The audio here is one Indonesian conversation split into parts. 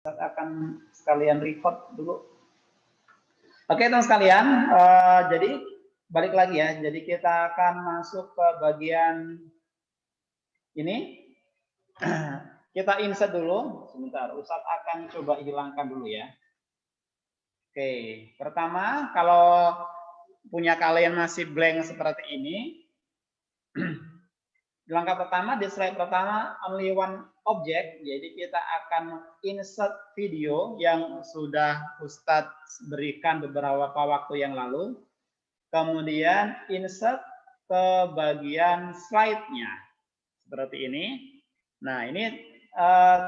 akan sekalian record dulu. Oke teman sekalian, jadi balik lagi ya. Jadi kita akan masuk ke bagian ini. Kita insert dulu. Sebentar, Ustadz akan coba hilangkan dulu ya. Oke, pertama kalau punya kalian masih blank seperti ini. Langkah pertama di slide pertama only one object, jadi kita akan insert video yang sudah Ustadz berikan beberapa waktu yang lalu, kemudian insert ke bagian slide-nya seperti ini. Nah ini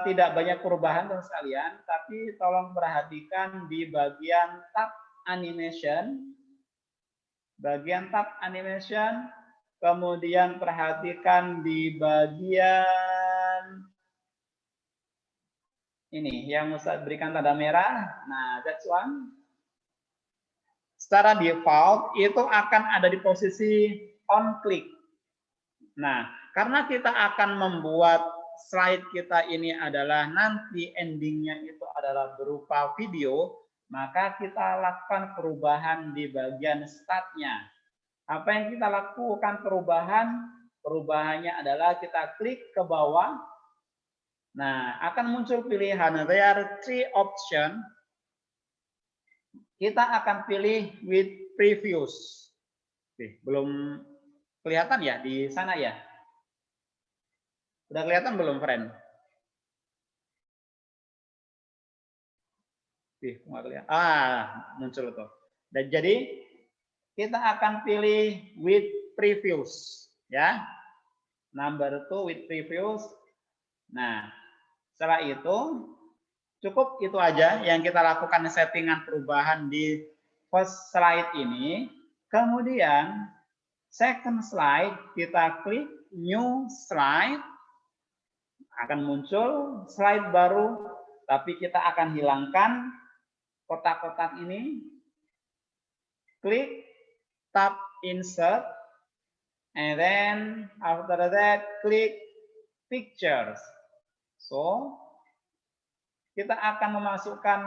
tidak banyak perubahan teman sekalian, tapi tolong perhatikan di bagian tab animation, kemudian perhatikan di bagian ini yang Ustadz berikan tanda merah. Nah, that's one. Secara default itu akan ada di posisi on click. Nah, karena kita akan membuat slide kita ini adalah nanti endingnya itu adalah berupa video, maka kita lakukan perubahan di bagian start-nya. Apa yang kita lakukan perubahannya adalah kita klik ke bawah. Nah, akan muncul pilihan there are three option. Kita akan pilih with previews. Oke, belum kelihatan ya di sana ya? Udah kelihatan belum, friend? Nggak kelihatan. Muncul tuh. Dan jadi kita akan pilih with previews ya. Number 2 with previews. Nah, setelah itu cukup itu aja yang kita lakukan settingan perubahan di first slide ini. Kemudian second slide kita klik new slide, akan muncul slide baru, tapi kita akan hilangkan kotak-kotak ini. Klik tab insert, and then after that klik pictures. So kita akan memasukkan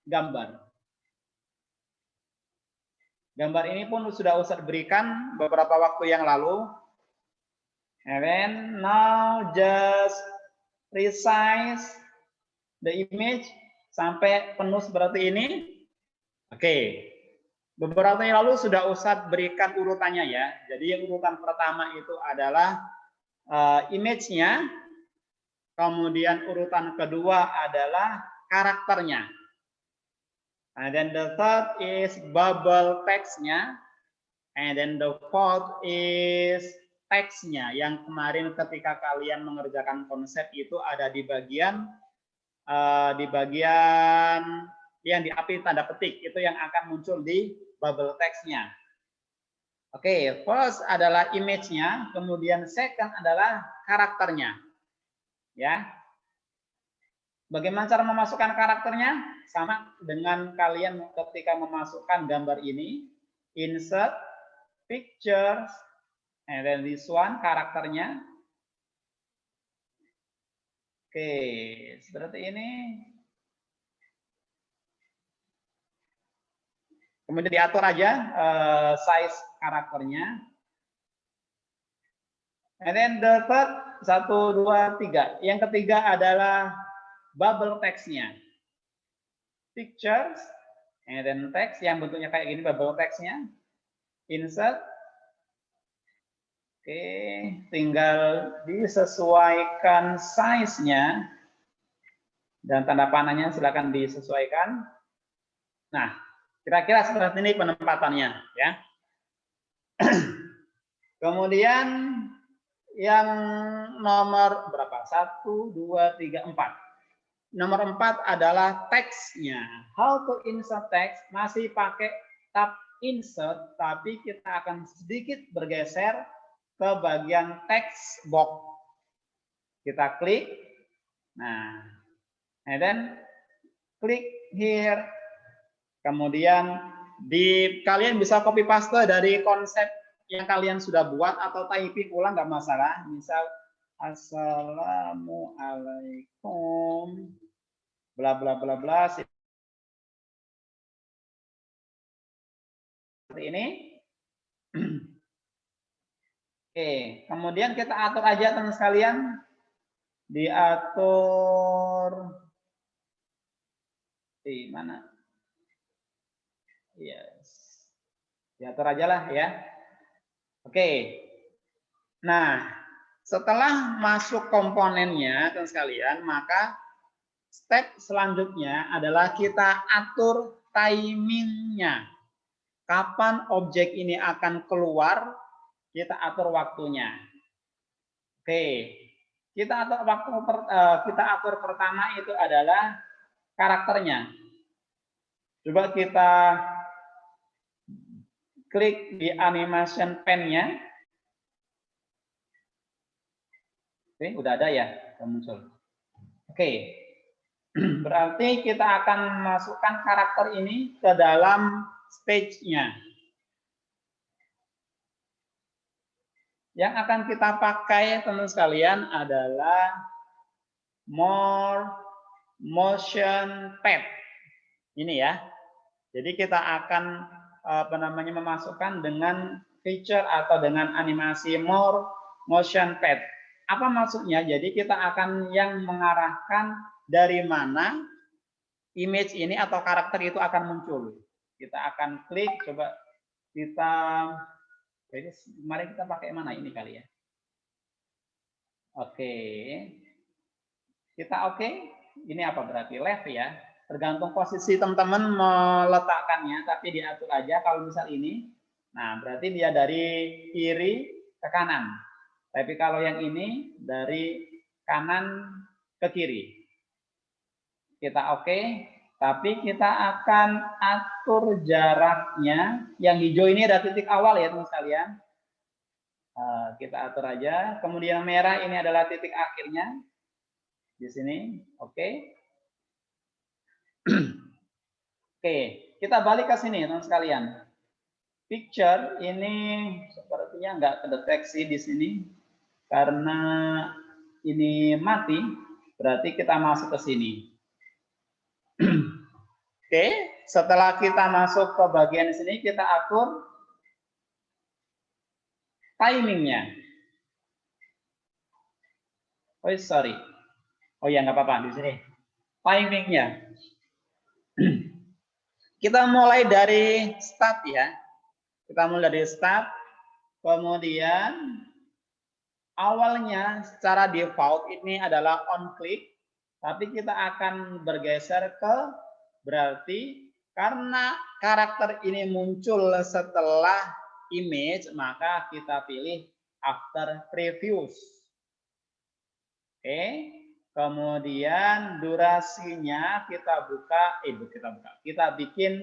gambar. Gambar ini pun sudah Ustadz berikan beberapa waktu yang lalu. And then now just resize the image sampai penuh seperti ini. Oke. Beberapa yang lalu sudah Ustadz berikan urutannya ya. Jadi urutan pertama itu adalah image-nya. Kemudian urutan kedua adalah karakternya. And then the third is bubble text-nya. And then the fourth is text-nya. Yang kemarin ketika kalian mengerjakan konsep itu ada di bagian yang diapi tanda petik. Itu yang akan muncul di bubble text-nya. Oke, first adalah image-nya, kemudian second adalah karakternya. Ya. Bagaimana cara memasukkan karakternya? Sama dengan kalian ketika memasukkan gambar ini, insert pictures, and then this one karakternya. Oke, seperti ini. Kemudian diatur aja size karakternya. And then the third, 1, 2, 3. Yang ketiga adalah bubble text-nya. Pictures, and then text yang bentuknya kayak gini bubble text-nya. Insert. Oke, tinggal disesuaikan size-nya. Dan tanda panahnya silakan disesuaikan. Nah, kira-kira seperti ini penempatannya ya. Kemudian yang nomor berapa? 1, 2, 3, 4. Nomor 4 adalah teksnya. How to insert text, masih pakai tab insert, tapi kita akan sedikit bergeser ke bagian text box. Kita klik. Nah, and then klik here. Kemudian kalian bisa copy paste dari konsep yang kalian sudah buat atau typing ulang nggak masalah. Misal assalamualaikum bla bla bla bla seperti ini. Oke, kemudian kita atur aja teman sekalian, diatur di mana? Yes. Diatur aja lah ya. Oke. Nah, setelah masuk komponennya teman sekalian, maka step selanjutnya adalah kita atur timingnya. Kapan objek ini akan keluar, kita atur waktunya. Oke, kita atur pertama itu adalah karakternya. Coba kita klik di animation pen-nya. Oke, udah ada ya, muncul. Oke, berarti kita akan masukkan karakter ini ke dalam stage-nya. Yang akan kita pakai teman sekalian adalah more motion pad. Ini ya. Jadi kita akan memasukkan dengan feature atau dengan animasi more motion pad. Apa maksudnya? Jadi kita akan yang mengarahkan dari mana image ini atau karakter itu akan muncul. Kita akan klik, coba kita, jadi mari kita pakai mana ini kali ya. Oke. Kita oke. Ini apa berarti left ya. Tergantung posisi teman-teman meletakkannya, tapi diatur aja kalau misal ini. Nah, berarti dia dari kiri ke kanan. Tapi kalau yang ini dari kanan ke kiri. Kita oke, tapi kita akan atur jaraknya. Yang hijau ini ada titik awal ya teman sekalian. Kita atur aja. Kemudian merah ini adalah titik akhirnya. Di sini, oke. Oke, kita balik ke sini teman sekalian. Picture ini sepertinya nggak terdeteksi di sini karena ini mati, berarti kita masuk ke sini. Oke, setelah kita masuk ke bagian sini, kita atur timingnya. Oh sorry, oh ya nggak apa-apa di sini. Timingnya. Kita mulai dari start ya. Kita mulai dari start, kemudian awalnya secara default ini adalah on click, tapi kita akan bergeser ke berarti karena karakter ini muncul setelah image, maka kita pilih after previews. Oke, kemudian durasinya kita bikin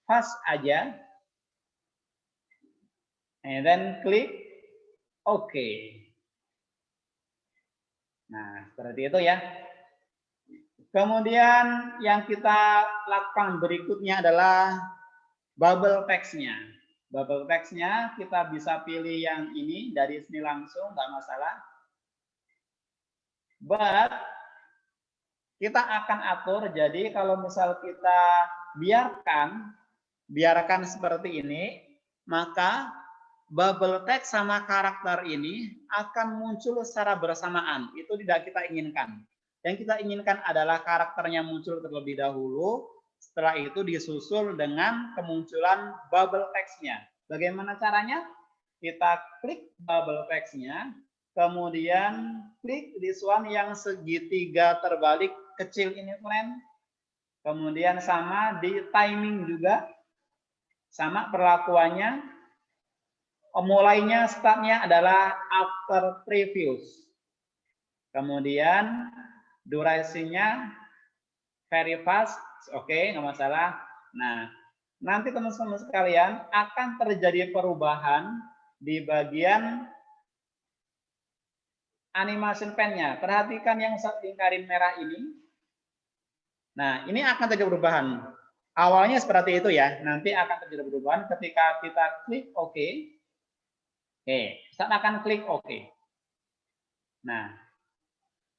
fast aja, and then klik OK. Nah, seperti itu ya. Kemudian yang kita lakukan berikutnya adalah bubble text-nya. Bubble text-nya kita bisa pilih yang ini dari sini langsung, nggak masalah. But kita akan atur, jadi kalau misal kita biarkan seperti ini, maka bubble text sama karakter ini akan muncul secara bersamaan. Itu tidak kita inginkan. Yang kita inginkan adalah karakternya muncul terlebih dahulu, setelah itu disusul dengan kemunculan bubble text-nya. Bagaimana caranya? Kita klik bubble text-nya, kemudian klik this one yang segitiga terbalik kecil ini friend. Kemudian sama di timing juga, sama perlakuannya. Mulainya startnya adalah after previews. Kemudian durasinya very fast, oke, nggak masalah. Nah, nanti teman-teman sekalian akan terjadi perubahan di bagian animation pen-nya. Perhatikan yang lingkaran merah ini. Nah, ini akan terjadi perubahan. Awalnya seperti itu ya, nanti akan terjadi perubahan ketika kita klik OK. Oke, saat akan klik OK. Nah,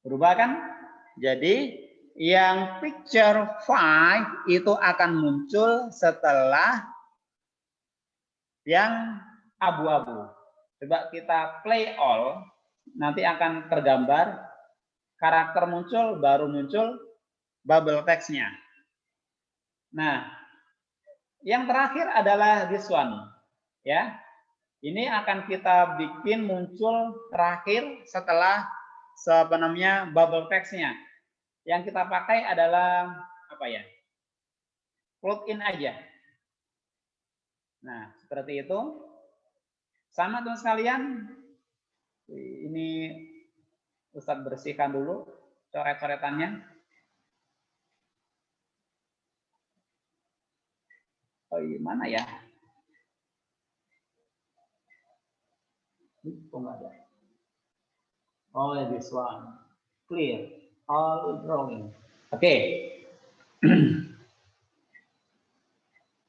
berubah kan? Jadi Yang picture 5 itu akan muncul setelah yang abu-abu. Coba kita play all, nanti akan tergambar karakter muncul, baru muncul bubble text-nya. Nah, yang terakhir adalah this one, ya. Ini akan kita bikin muncul terakhir setelah bubble text-nya. Yang kita pakai adalah apa ya? Plug-in aja. Nah, seperti itu. Sama teman sekalian. Ini Ustadz bersihkan dulu coret-coretannya. Oh, mana ya? Oh, nggak ada. Oh, this one. Clear. All drawing. Oke.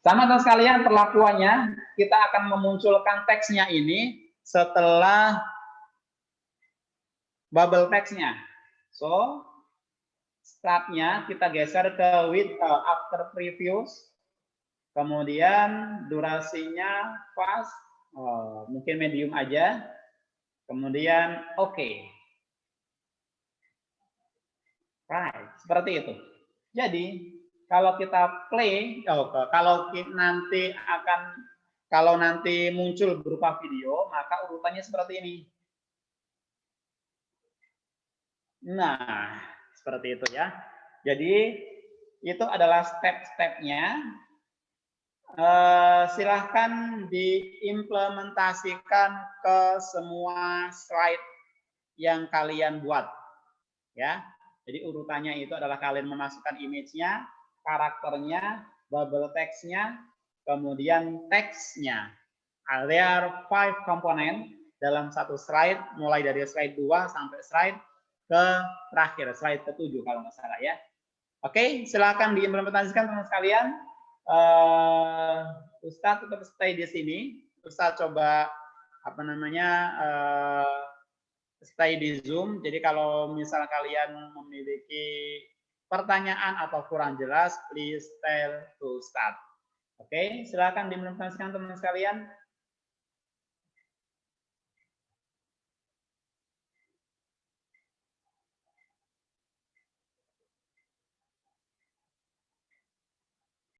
Sama teman sekalian, perlakuannya kita akan memunculkan teksnya ini setelah bubble text-nya. So, startnya kita geser ke with after previews. Kemudian durasinya fast, mungkin medium aja. Kemudian oke. Right, seperti itu. Jadi, kalau kita play, kalau nanti muncul berupa video, maka urutannya seperti ini. Nah, seperti itu ya. Jadi, itu adalah step-stepnya. Silahkan diimplementasikan ke semua slide yang kalian buat. Ya. Jadi urutannya itu adalah kalian memasukkan image-nya, karakternya, bubble text-nya, kemudian teksnya. There are 5 komponen dalam satu slide, mulai dari slide 2 sampai slide ke terakhir, slide ke-7 kalau nggak salah ya. Oke, silakan diimplementasikan teman sekalian. Ustadz tetap stay di sini. Ustadz coba stay di Zoom. Jadi kalau misal kalian memiliki pertanyaan atau kurang jelas, please tell to Ustadz. Oke, silakan diimplementasikan teman sekalian.